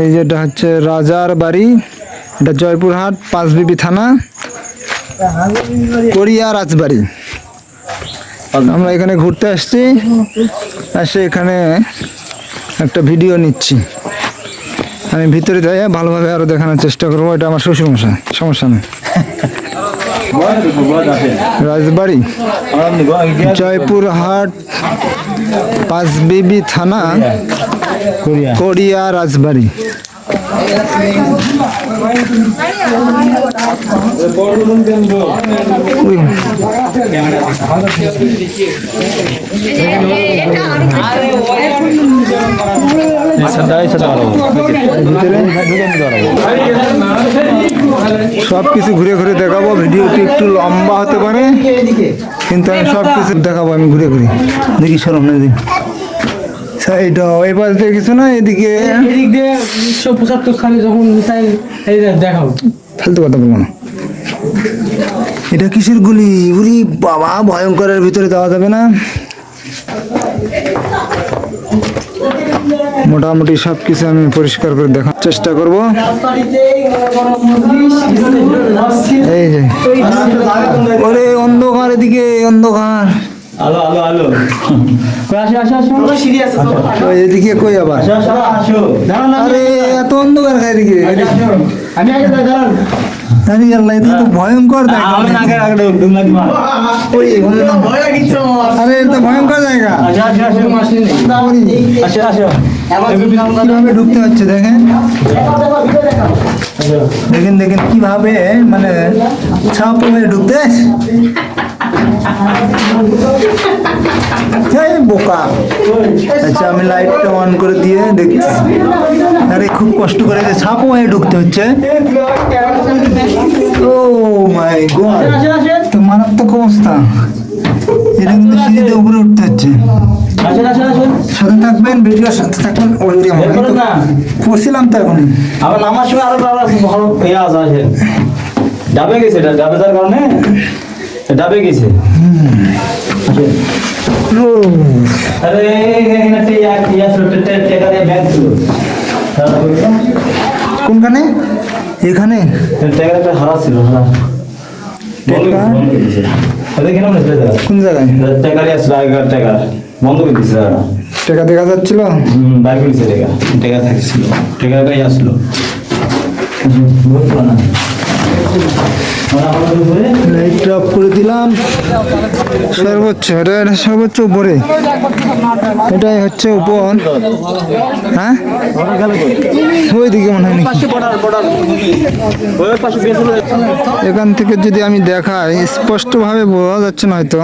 এই যেটা হচ্ছে রাজার বাড়ি, এটা জয়পুরহাট 5 বিবি থানা, কোরিয়া রাজবাড়ি। আমরা এখানে ঘুরতে আসছি, এসে এখানে একটা ভিডিও নিচ্ছি। আমি ভিতরে যাই, ভালোভাবে আরো দেখানোর চেষ্টা করবো। এটা আমার শ্বশুর মশাই, সমস্যা নেই। রাজবাড়ি, জয়পুরহাট 5 বিবি থানা, কোরিয়া রাজবাড়ি। সবকিছু ঘুরে ঘুরে দেখাবো। ভিডিওটি একটু লম্বা হতে পারে, কিন্তু আমি সবকিছু দেখাবো। আমি ঘুরে ঘুরে দেখি, সরম না দিন এইটা ওই পাশ দিয়ে কিছু না, এদিকে 175 সালে যখন মিসাইল দেখাবো। ফালতু কথা বলবো না। এটা কিসের গুলি? উরি বাবা, ভয়ঙ্করের ভিতরে যাওয়া যাবে না। মোটামুটি সবকিছু আমি পরিষ্কার করে দেখার চেষ্টা করব। এই যে ওরে অন্ধকার, এদিকে অন্ধকার। আলো আলো আলো, এদিকে কই আবার? আরে এত অন্ধকার খাই এদিকে। আমি আগে দাঁড়ান। আরে আল্লাহ, এটা তো ভয়ঙ্কর জায়গা। আরে এটা ভয়ঙ্কর জায়গা। কিভাবে ঢুকতে হচ্ছে দেখেন, দেখেন দেখেন কিভাবে, মানে ছাপ হয়ে ঢুকতে। বোকা। আচ্ছা, আমি লাইটটা অন করে দিয়ে দেখছি। আরে খুব কষ্ট করে ছাপ হয়ে ঢুকতে হচ্ছে। ও মাই গড, তো মারাত্মক অবস্থা। এটা কিন্তু সিঁড়িতে উপরে উঠতে হচ্ছে। সাথে থাকবেন, ভিডিওর সাথে থাকবেন। পড়ছিলাম তো এখন আবার নামার সময় আরো ভালো আছে। ডাবে গেছে, এটা ডাবে যার কারণে ডাবে গেছে। কোনখানে? এখানে হারা ছিল। কোন জায়গায়? বন্ধ করে দিচ্ছে। টাকা দেখা যাচ্ছিল, বাইরে করেছে টাকা থাকছিল, টাকাটাই আসলো। লাইটটা অফ করে দিলাম। সর্বোচ্চ, এটা সর্বোচ্চ উপরে, এটাই হচ্ছে উপর। হ্যাঁ, ওইদিকে মনে হয় নাকি। এখান থেকে যদি আমি দেখাই, স্পষ্টভাবে বোঝা যাচ্ছে না হয়তো।